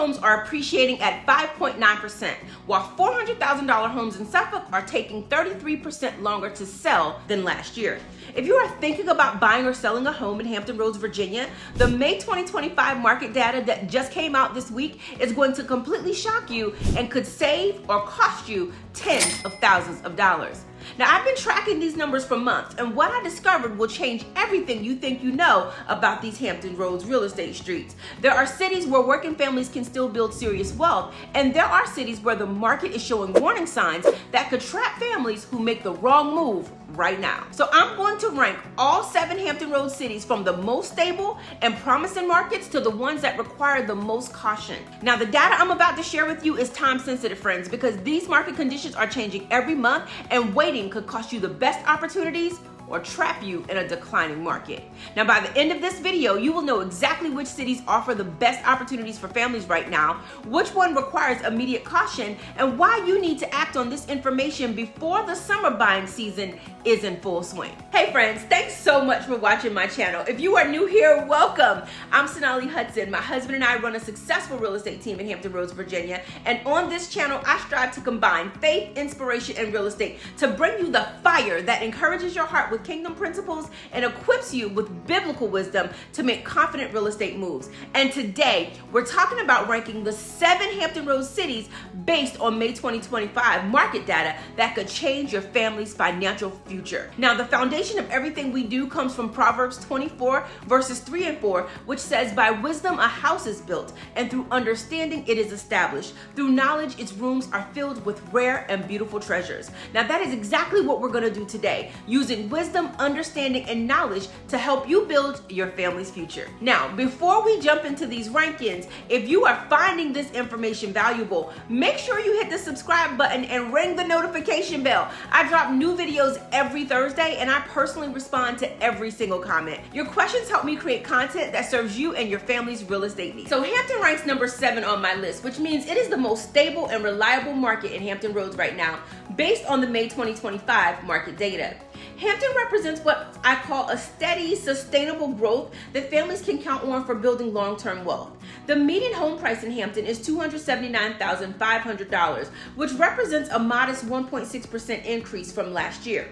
homes are appreciating at 5.9%, while $400,000 homes in Suffolk are taking 33% longer to sell than last year. If you are thinking about buying or selling a home in Hampton Roads, Virginia, the May 2025 market data that just came out this week is going to completely shock you and could save or cost you tens of thousands of dollars. Now, I've been tracking these numbers for months, and what I discovered will change everything you think you know about these Hampton Roads real estate streets. There are cities where working families can still build serious wealth, and there are cities where the market is showing warning signs that could trap families who make the wrong move right now. So I'm going to rank all 7 Hampton Roads cities from the most stable and promising markets to the ones that require the most caution. Now, the data I'm about to share with you is time sensitive, friends, because these market conditions are changing every month, and waiting could cost you the best opportunities or trap you in a declining market. Now, by the end of this video, you will know exactly which cities offer the best opportunities for families right now, which one requires immediate caution, and why you need to act on this information before the summer buying season is in full swing. Hey friends, thanks so much for watching my channel. If you are new here, welcome. I'm Sonali Hudson. My husband and I run a successful real estate team in Hampton Roads, Virginia, and on this channel, I strive to combine faith, inspiration, and real estate to bring you the fire that encourages your heart with kingdom principles and equips you with biblical wisdom to make confident real estate moves. And today, we're talking about ranking the 7 Hampton Roads cities based on May 2025 market data that could change your family's financial future. Now, the foundation of everything we do comes from Proverbs 24, verses 3 and 4, which says, "By wisdom a house is built, and through understanding it is established. Through knowledge its rooms are filled with rare and beautiful treasures." Now, that is exactly what we're going to do today, using wisdom, understanding, and knowledge to help you build your family's future. Now, before we jump into these rankings, if you are finding this information valuable, make sure you hit the subscribe button and ring the notification bell. I drop new videos every Thursday, and I personally respond to every single comment. Your questions help me create content that serves you and your family's real estate needs. So Hampton ranks number 7 on my list, which means it is the most stable and reliable market in Hampton Roads right now, based on the May 2025 market data. Hampton represents what I call a steady, sustainable growth that families can count on for building long-term wealth. The median home price in Hampton is $279,500, which represents a modest 1.6% increase from last year.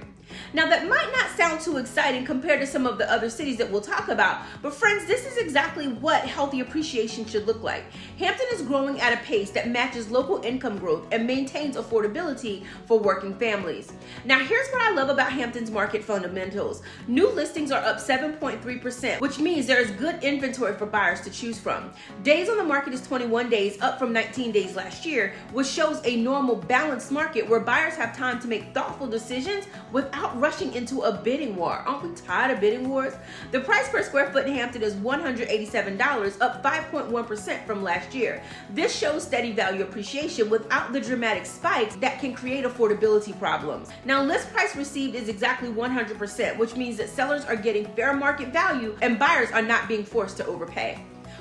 Now, that might not sound too exciting compared to some of the other cities that we'll talk about, but friends, this is exactly what healthy appreciation should look like. Hampton is growing at a pace that matches local income growth and maintains affordability for working families. Now, here's what I love about Hampton's market fundamentals. New listings are up 7.3%, which means there is good inventory for buyers to choose from. Days on the market is 21 days, up from 19 days last year, which shows a normal, balanced market where buyers have time to make thoughtful decisions without rushing into a bidding war. Aren't we tired of bidding wars? The price per square foot in Hampton is $187, up 5.1% from last year. This shows steady value appreciation without the dramatic spikes that can create affordability problems. Now, list price received is exactly 100%, which means that sellers are getting fair market value and buyers are not being forced to overpay.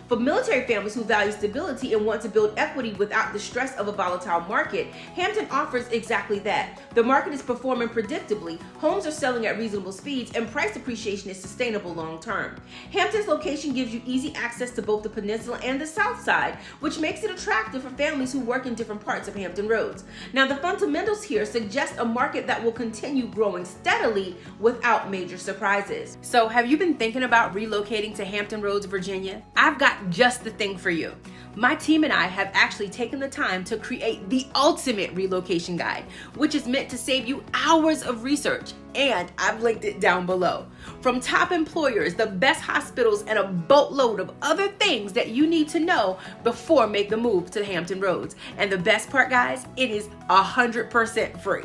For military families who value stability and want to build equity without the stress of a volatile market, Hampton offers exactly that. The market is performing predictably, homes are selling at reasonable speeds, and price appreciation is sustainable long term. Hampton's location gives you easy access to both the peninsula and the south side, which makes it attractive for families who work in different parts of Hampton Roads. Now, the fundamentals here suggest a market that will continue growing steadily without major surprises. So, have you been thinking about relocating to Hampton Roads, Virginia? I've got just the thing for you. My team and I have actually taken the time to create the ultimate relocation guide, which is meant to save you hours of research, and I've linked it down below. From top employers, the best hospitals, and a boatload of other things that you need to know before making the move to Hampton Roads. And the best part, guys, it is 100% free.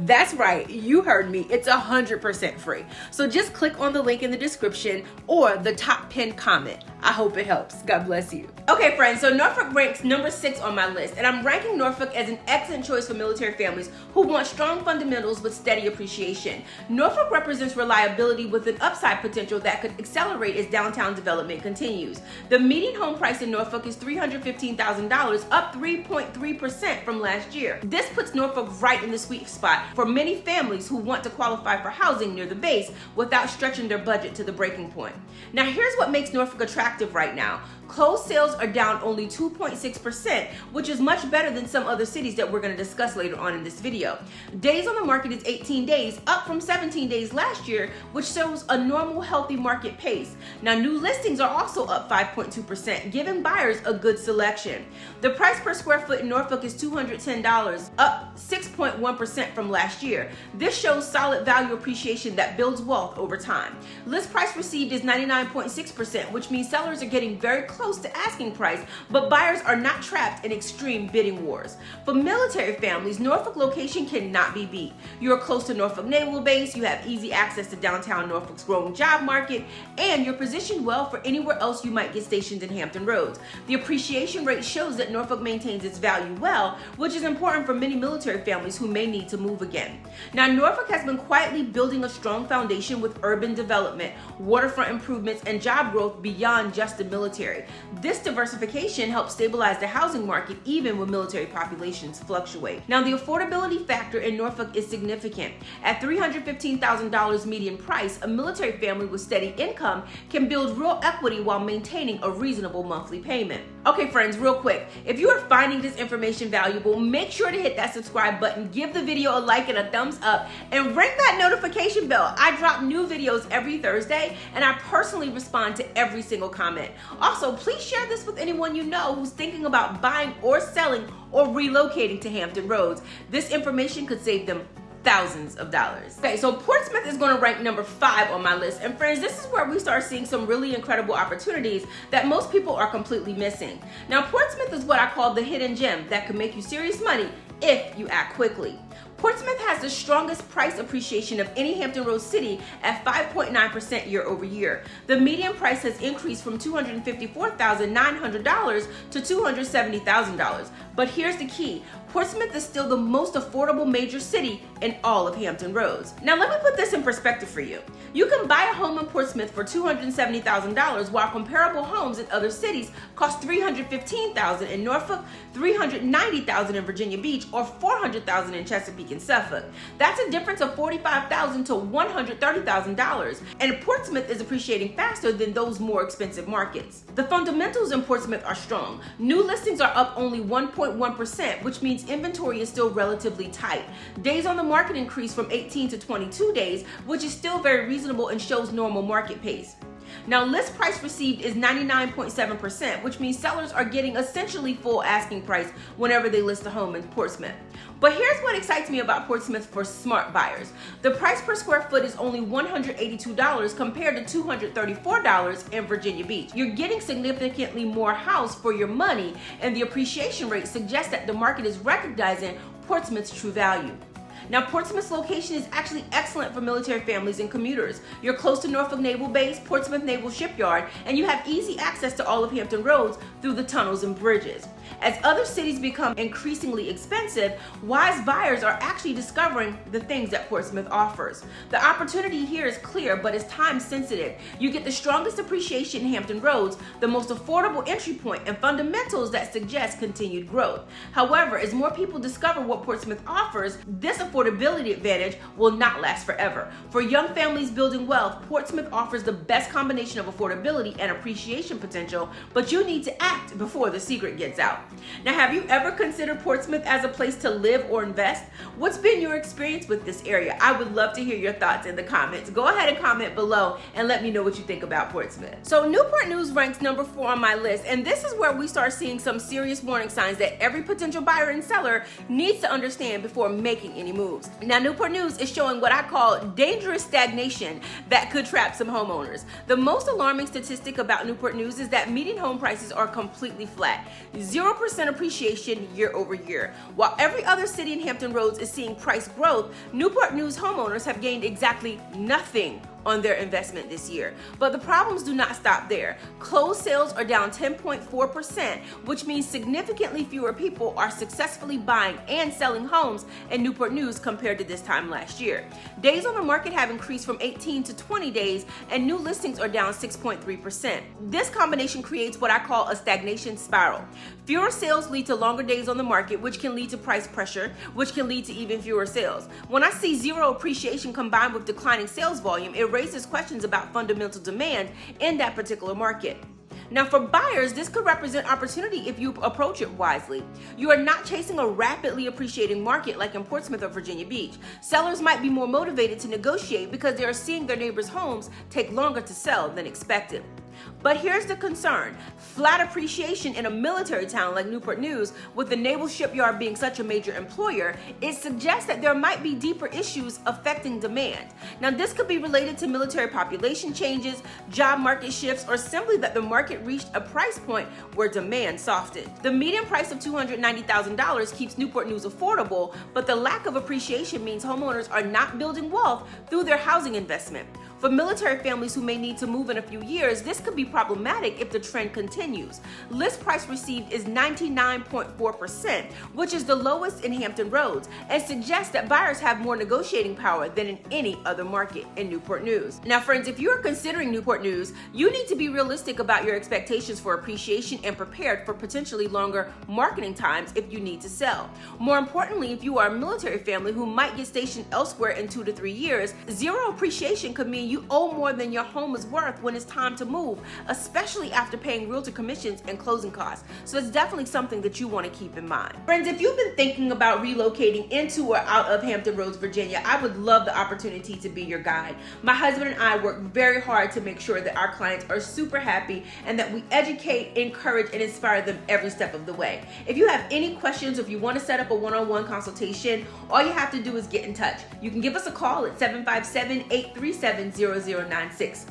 That's right, you heard me, it's 100% free. So just click on the link in the description or the top pinned comment. I hope it helps. God bless you. Okay, friends, so Norfolk ranks number 6 on my list, and I'm ranking Norfolk as an excellent choice for military families who want strong fundamentals with steady appreciation. Norfolk represents reliability with an upside potential that could accelerate as downtown development continues. The median home price in Norfolk is $315,000, up 3.3% from last year. This puts Norfolk right in the sweet spot for many families who want to qualify for housing near the base without stretching their budget to the breaking point. Now, here's what makes Norfolk attractive right now. Closed sales are down only 2.6%, which is much better than some other cities that we're going to discuss later on in this video. Days on the market is 18 days, up from 17 days last year, which shows a normal, healthy market pace. Now, new listings are also up 5.2%, giving buyers a good selection. The price per square foot in Norfolk is $210, up 6.1% from last year. This shows solid value appreciation that builds wealth over time. List price received is 99.6%, which means sellers are getting very close to asking price, but buyers are not trapped in extreme bidding wars. For military families, Norfolk location cannot be beat. You're close to Norfolk Naval Base, you have easy access to downtown Norfolk's growing job market, and you're positioned well for anywhere else you might get stationed in Hampton Roads. The appreciation rate shows that Norfolk maintains its value well, which is important for many military families who may need to move again. Now, Norfolk has been quietly building a strong foundation with urban development, waterfront improvements, and job growth beyond just the military. This diversification helps stabilize the housing market even when military populations fluctuate. Now, the affordability factor in Norfolk is significant. At $315,000 median price, a military family with steady income can build real equity while maintaining a reasonable monthly payment. Okay, friends, real quick, if you are finding this information valuable, make sure to hit that subscribe button, give the video a like and a thumbs up, and ring that notification bell. I drop new videos every Thursday, and I personally respond to every single comment. Also, please share this with anyone you know who's thinking about buying or selling or relocating to Hampton Roads. This information could save them thousands of dollars. Okay, so Portsmouth is going to rank number 5 on my list. And friends, this is where we start seeing some really incredible opportunities that most people are completely missing. Now, Portsmouth is what I call the hidden gem that could make you serious money if you act quickly. Portsmouth has the strongest price appreciation of any Hampton Roads city at 5.9% year over year. The median price has increased from $254,900 to $270,000. But here's the key. Portsmouth is still the most affordable major city in all of Hampton Roads. Now, let me put this in perspective for you. You can buy a home in Portsmouth for $270,000 while comparable homes in other cities cost $315,000 in Norfolk, $390,000 in Virginia Beach, or $400,000 in Chesapeake and Suffolk. That's a difference of $45,000 to $130,000, and Portsmouth is appreciating faster than those more expensive markets. The fundamentals in Portsmouth are strong. New listings are up only 1.1%, which means inventory is still relatively tight. Days on the market increased from 18 to 22 days, which is still very reasonable and shows normal market pace. Now, list price received is 99.7%, which means sellers are getting essentially full asking price whenever they list a home in Portsmouth. But here's what excites me about Portsmouth for smart buyers. The price per square foot is only $182 compared to $234 in Virginia Beach. You're getting significantly more house for your money, and the appreciation rate suggests that the market is recognizing Portsmouth's true value. Now, Portsmouth's location is actually excellent for military families and commuters. You're close to Norfolk Naval Base, Portsmouth Naval Shipyard, and you have easy access to all of Hampton Roads through the tunnels and bridges. As other cities become increasingly expensive, wise buyers are actually discovering the things that Portsmouth offers. The opportunity here is clear, but it's time sensitive. You get the strongest appreciation in Hampton Roads, the most affordable entry point, and fundamentals that suggest continued growth. However, as more people discover what Portsmouth offers, this affordability advantage will not last forever. For young families building wealth, Portsmouth offers the best combination of affordability and appreciation potential, but you need to act before the secret gets out. Now, have you ever considered Portsmouth as a place to live or invest? What's been your experience with this area? I would love to hear your thoughts in the comments. Go ahead and comment below and let me know what you think about Portsmouth. So Newport News ranks number 4 on my list, and this is where we start seeing some serious warning signs that every potential buyer and seller needs to understand before making any moves. Now, Newport News is showing what I call dangerous stagnation that could trap some homeowners. The most alarming statistic about Newport News is that median home prices are completely flat, 0% appreciation year over year. While every other city in Hampton Roads is seeing price growth, Newport News homeowners have gained exactly nothing on their investment this year. But the problems do not stop there. Closed sales are down 10.4%, which means significantly fewer people are successfully buying and selling homes in Newport News compared to this time last year. Days on the market have increased from 18 to 20 days, and new listings are down 6.3%. This combination creates what I call a stagnation spiral. Fewer sales lead to longer days on the market, which can lead to price pressure, which can lead to even fewer sales. When I see zero appreciation combined with declining sales volume, it raises questions about fundamental demand in that particular market. Now for buyers, this could represent opportunity if you approach it wisely. You are not chasing a rapidly appreciating market like in Portsmouth or Virginia Beach. Sellers might be more motivated to negotiate because they are seeing their neighbors' homes take longer to sell than expected. But here's the concern. Flat appreciation in a military town like Newport News, with the Naval Shipyard being such a major employer, it suggests that there might be deeper issues affecting demand. Now, this could be related to military population changes, job market shifts, or simply that the market reached a price point where demand softened. The median price of $290,000 keeps Newport News affordable, but the lack of appreciation means homeowners are not building wealth through their housing investment. For military families who may need to move in a few years, this could be problematic if the trend continues. List price received is 99.4%, which is the lowest in Hampton Roads, and suggests that buyers have more negotiating power than in any other market in Newport News. Now, friends, if you are considering Newport News, you need to be realistic about your expectations for appreciation and prepared for potentially longer marketing times if you need to sell. More importantly, if you are a military family who might get stationed elsewhere in 2 to 3 years, zero appreciation could mean you owe more than your home is worth when it's time to move, especially after paying realtor commissions and closing costs. So it's definitely something that you want to keep in mind. Friends, if you've been thinking about relocating into or out of Hampton Roads, Virginia, I would love the opportunity to be your guide. My husband and I work very hard to make sure that our clients are super happy and that we educate, encourage, and inspire them every step of the way. If you have any questions, or if you want to set up a one-on-one consultation, all you have to do is get in touch. You can give us a call at 757-837-0096.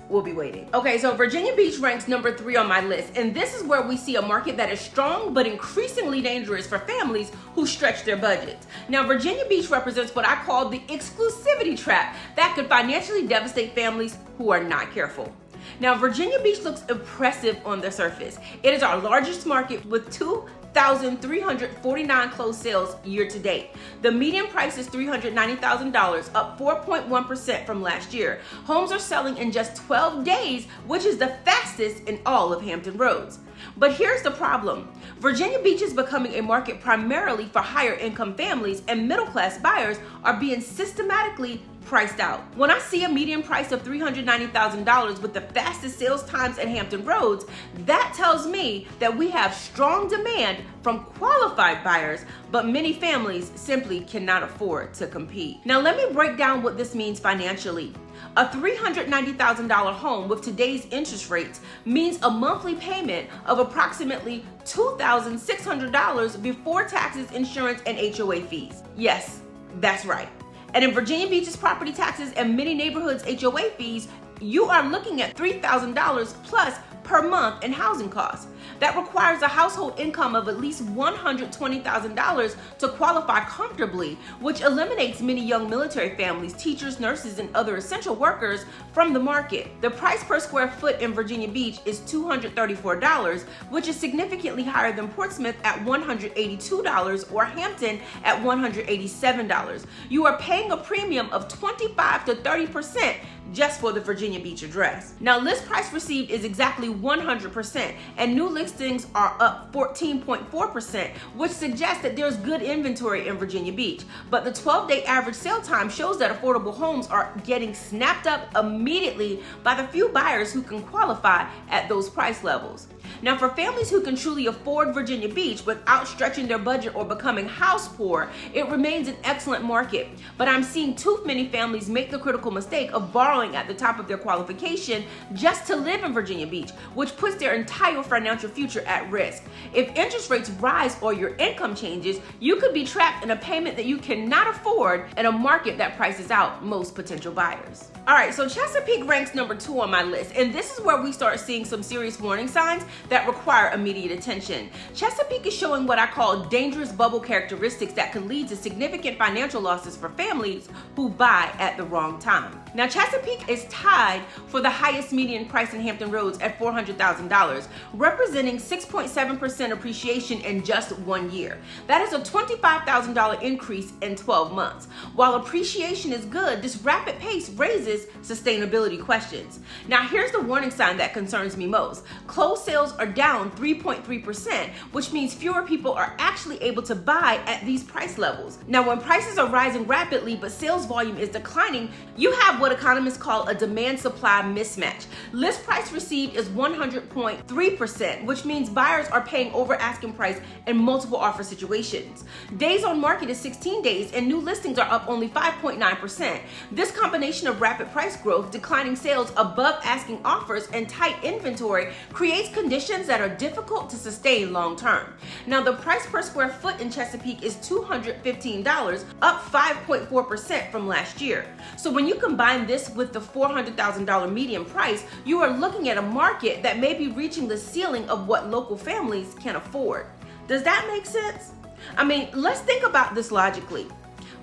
We'll be waiting. Okay, so Virginia Beach ranks number 3 on my list, and this is where we see a market that is strong but increasingly dangerous for families who stretch their budgets. Now, Virginia Beach represents what I call the exclusivity trap that could financially devastate families who are not careful. Now, Virginia Beach looks impressive on the surface. It is our largest market with 2,349 closed sales year to date. The median price is $390,000, up 4.1% from last year. Homes are selling in just 12 days, which is the fastest in all of Hampton Roads. But here's the problem. Virginia Beach is becoming a market primarily for higher income families, and middle class buyers are being systematically priced out. When I see a median price of $390,000 with the fastest sales times at Hampton Roads, that tells me that we have strong demand from qualified buyers, but many families simply cannot afford to compete. Now, let me break down what this means financially. A $390,000 home with today's interest rates means a monthly payment of approximately $2,600 before taxes, insurance, and HOA fees. Yes, that's right. And in Virginia Beach's property taxes and many neighborhoods' HOA fees, you are looking at $3,000 plus per month in housing costs. That requires a household income of at least $120,000 to qualify comfortably, which eliminates many young military families, teachers, nurses, and other essential workers from the market. The price per square foot in Virginia Beach is $234, which is significantly higher than Portsmouth at $182 or Hampton at $187. You are paying a premium of 25 to 30% just for the Virginia Beach address. Now, list price received is exactly 100%, and new listings are up 14.4%, which suggests that there's good inventory in Virginia Beach. But the 12-day average sale time shows that affordable homes are getting snapped up immediately by the few buyers who can qualify at those price levels. Now, for families who can truly afford Virginia Beach without stretching their budget or becoming house poor, it remains an excellent market. But I'm seeing too many families make the critical mistake of borrowing at the top of their qualification just to live in Virginia Beach, which puts their entire financial future at risk. If interest rates rise or your income changes, you could be trapped in a payment that you cannot afford in a market that prices out most potential buyers. All right, so Chesapeake ranks number 2 on my list, and this is where we start seeing some serious warning signs that require immediate attention. Chesapeake is showing what I call dangerous bubble characteristics that can lead to significant financial losses for families who buy at the wrong time. Now, Chesapeake is tied for the highest median price in Hampton Roads at $400,000, representing 6.7% appreciation in just 1 year. That is a $25,000 increase in 12 months. While appreciation is good, this rapid pace raises sustainability questions. Now, here's the warning sign that concerns me most. Closed sales are down 3.3%, which means fewer people are actually able to buy at these price levels. Now, when prices are rising rapidly but sales volume is declining, you have what economists call a demand-supply mismatch. List price received is 100.3%, which means buyers are paying over asking price in multiple offer situations. Days on market is 16 days, and new listings are up only 5.9%. This combination of rapid price growth, declining sales above asking offers, and tight inventory creates conditions that are difficult to sustain long term. Now, the price per square foot in Chesapeake is $215, up 5.4% from last year. So when you combine this with the $400,000 median price, you are looking at a market that may be reaching the ceiling of what local families can afford. Does that make sense? I mean, let's think about this logically.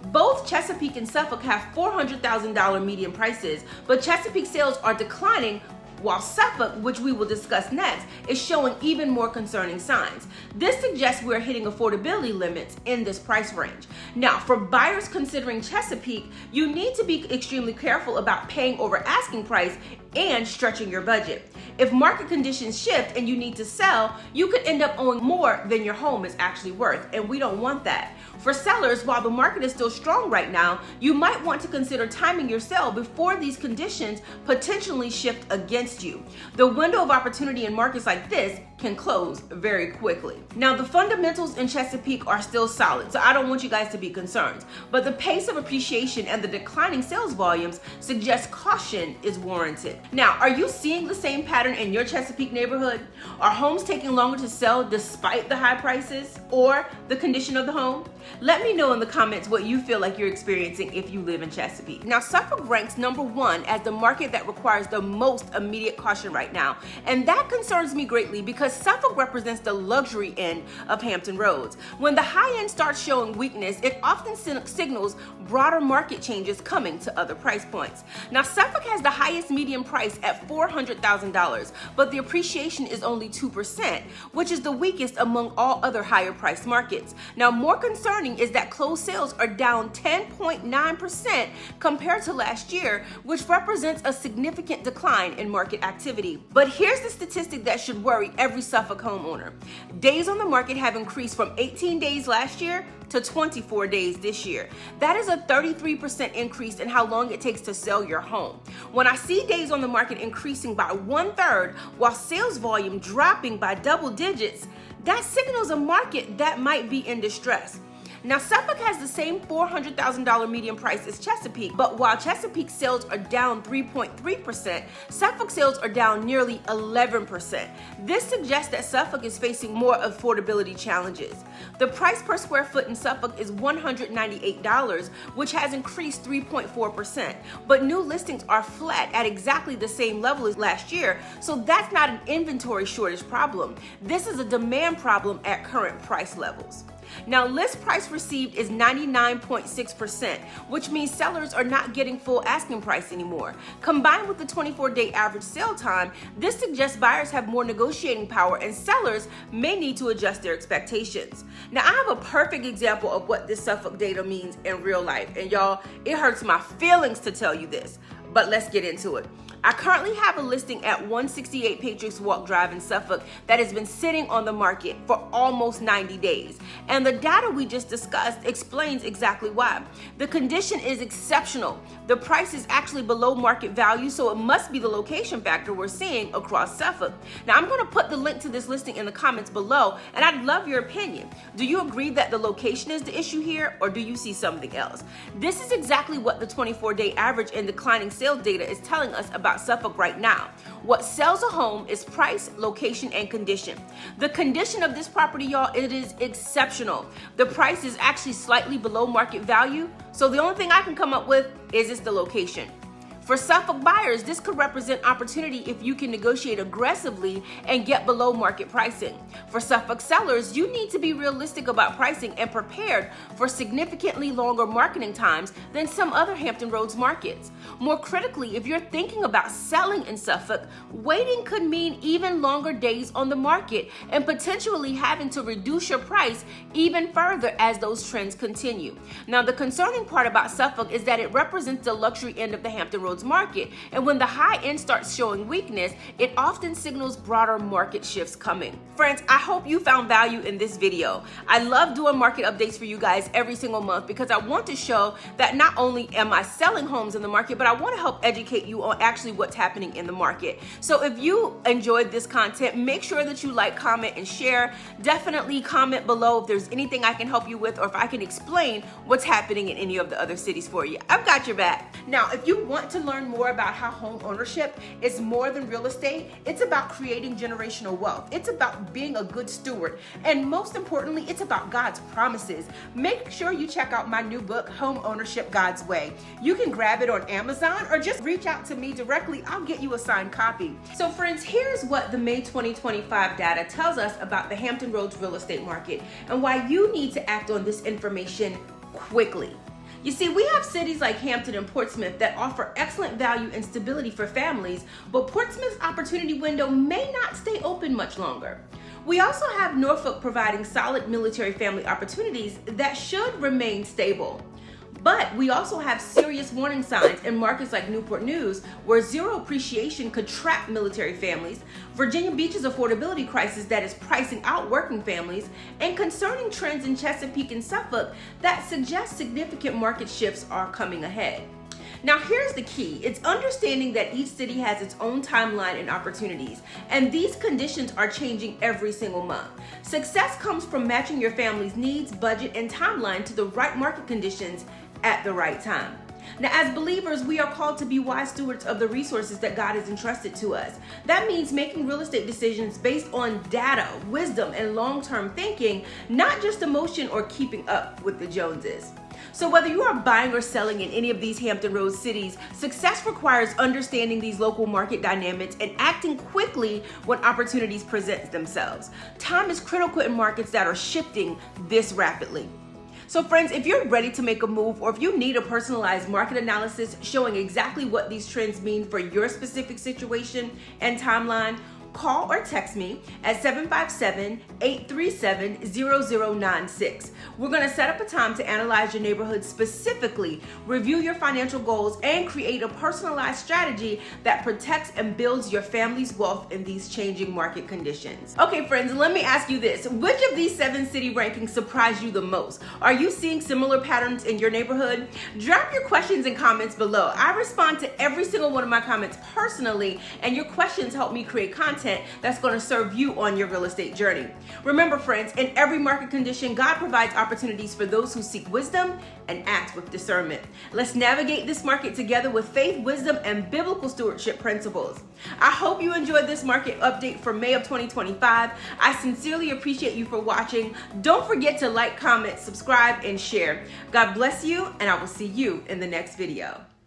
Both Chesapeake and Suffolk have $400,000 median prices, but Chesapeake sales are declining, while Suffolk, which we will discuss next, is showing even more concerning signs. This suggests we're hitting affordability limits in this price range. Now, for buyers considering Chesapeake, you need to be extremely careful about paying over asking price and stretching your budget. If market conditions shift and you need to sell, you could end up owing more than your home is actually worth, and we don't want that. For sellers, while the market is still strong right now, you might want to consider timing your sale before these conditions potentially shift against you. The window of opportunity in markets like this can close very quickly. Now, the fundamentals in Chesapeake are still solid, so I don't want you guys to be concerned. But the pace of appreciation and the declining sales volumes suggest caution is warranted. Now, are you seeing the same pattern in your Chesapeake neighborhood? Are homes taking longer to sell despite the high prices or the condition of the home? Let me know in the comments what you feel like you're experiencing if you live in Chesapeake. Now, Suffolk ranks #1 as the market that requires the most immediate caution right now. And that concerns me greatly because Suffolk represents the luxury end of Hampton Roads. When the high end starts showing weakness, it often signals broader market changes coming to other price points. Now, Suffolk has the highest median price at $400,000, but the appreciation is only 2%, which is the weakest among all other higher priced markets. Now, more concerning is that closed sales are down 10.9% compared to last year, which represents a significant decline in market activity. But here's the statistic that should worry every Suffolk homeowner. Days on the market have increased from 18 days last year to 24 days this year. That is a 33% increase in how long it takes to sell your home. When I see days on the market increasing by 1/3 while sales volume dropping by double digits, that signals a market that might be in distress. Now, Suffolk has the same $400,000 median price as Chesapeake, but while Chesapeake sales are down 3.3%, Suffolk sales are down nearly 11%. This suggests that Suffolk is facing more affordability challenges. The price per square foot in Suffolk is $198, which has increased 3.4%, but new listings are flat at exactly the same level as last year, so that's not an inventory shortage problem. This is a demand problem at current price levels. Now, list price received is 99.6%, which means sellers are not getting full asking price anymore. Combined with the 24-day average sale time, this suggests buyers have more negotiating power and sellers may need to adjust their expectations. Now, I have a perfect example of what this Suffolk data means in real life, and y'all, it hurts my feelings to tell you this, but let's get into it. I currently have a listing at 168 Patriots Walk Drive in Suffolk that has been sitting on the market for almost 90 days. And the data we just discussed explains exactly why. The condition is exceptional. The price is actually below market value, so it must be the location factor we're seeing across Suffolk. Now, I'm going to put the link to this listing in the comments below, and I'd love your opinion. Do you agree that the location is the issue here, or do you see something else? This is exactly what the 24-day average and declining sales data is telling us about Suffolk right now. What sells a home is price, location, and condition. The condition of this property, y'all, it is exceptional. The price is actually slightly below market value, so the only thing I can come up with is it's the location. For Suffolk buyers, this could represent opportunity if you can negotiate aggressively and get below market pricing. For Suffolk sellers, you need to be realistic about pricing and prepared for significantly longer marketing times than some other Hampton Roads markets. More critically, if you're thinking about selling in Suffolk, waiting could mean even longer days on the market and potentially having to reduce your price even further as those trends continue. Now, the concerning part about Suffolk is that it represents the luxury end of the Hampton Roads Roads market. And when the high end starts showing weakness, it often signals broader market shifts coming. Friends, I hope you found value in this video. I love doing market updates for you guys every single month because I want to show that not only am I selling homes in the market, but I want to help educate you on actually what's happening in the market. So if you enjoyed this content, make sure that you like, comment, and share. Definitely comment below if there's anything I can help you with or if I can explain what's happening in any of the other cities for you. I've got your back. Now, if you want to learn more about how home ownership is more than real estate, it's about creating generational wealth. It's about being a good steward. And most importantly, it's about God's promises. Make sure you check out my new book, Home Ownership God's Way. You can grab it on Amazon or just reach out to me directly. I'll get you a signed copy. So friends, here's what the May 2025 data tells us about the Hampton Roads real estate market and why you need to act on this information quickly. You see, we have cities like Hampton and Portsmouth that offer excellent value and stability for families, but Portsmouth's opportunity window may not stay open much longer. We also have Norfolk providing solid military family opportunities that should remain stable. But we also have serious warning signs in markets like Newport News, where zero appreciation could trap military families, Virginia Beach's affordability crisis that is pricing out working families, and concerning trends in Chesapeake and Suffolk that suggest significant market shifts are coming ahead. Now here's the key. It's understanding that each city has its own timeline and opportunities, and these conditions are changing every single month. Success comes from matching your family's needs, budget, and timeline to the right market conditions at the right time. Now, as believers, we are called to be wise stewards of the resources that God has entrusted to us. That means making real estate decisions based on data, wisdom, and long-term thinking, not just emotion or keeping up with the Joneses. So whether you are buying or selling in any of these Hampton Roads cities, success requires understanding these local market dynamics and acting quickly when opportunities present themselves. Time is critical in markets that are shifting this rapidly. So friends, if you're ready to make a move or if you need a personalized market analysis showing exactly what these trends mean for your specific situation and timeline, call or text me at 757-837-0096. We're going to set up a time to analyze your neighborhood specifically, review your financial goals, and create a personalized strategy that protects and builds your family's wealth in these changing market conditions. Okay, friends, let me ask you this. Which of these 7 city rankings surprised you the most? Are you seeing similar patterns in your neighborhood? Drop your questions and comments below. I respond to every single one of my comments personally, and your questions help me create content that's going to serve you on your real estate journey. Remember, friends, in every market condition, God provides opportunities for those who seek wisdom and act with discernment. Let's navigate this market together with faith, wisdom, and biblical stewardship principles. I hope you enjoyed this market update for May of 2025. I sincerely appreciate you for watching. Don't forget to like, comment, subscribe, and share. God bless you, and I will see you in the next video.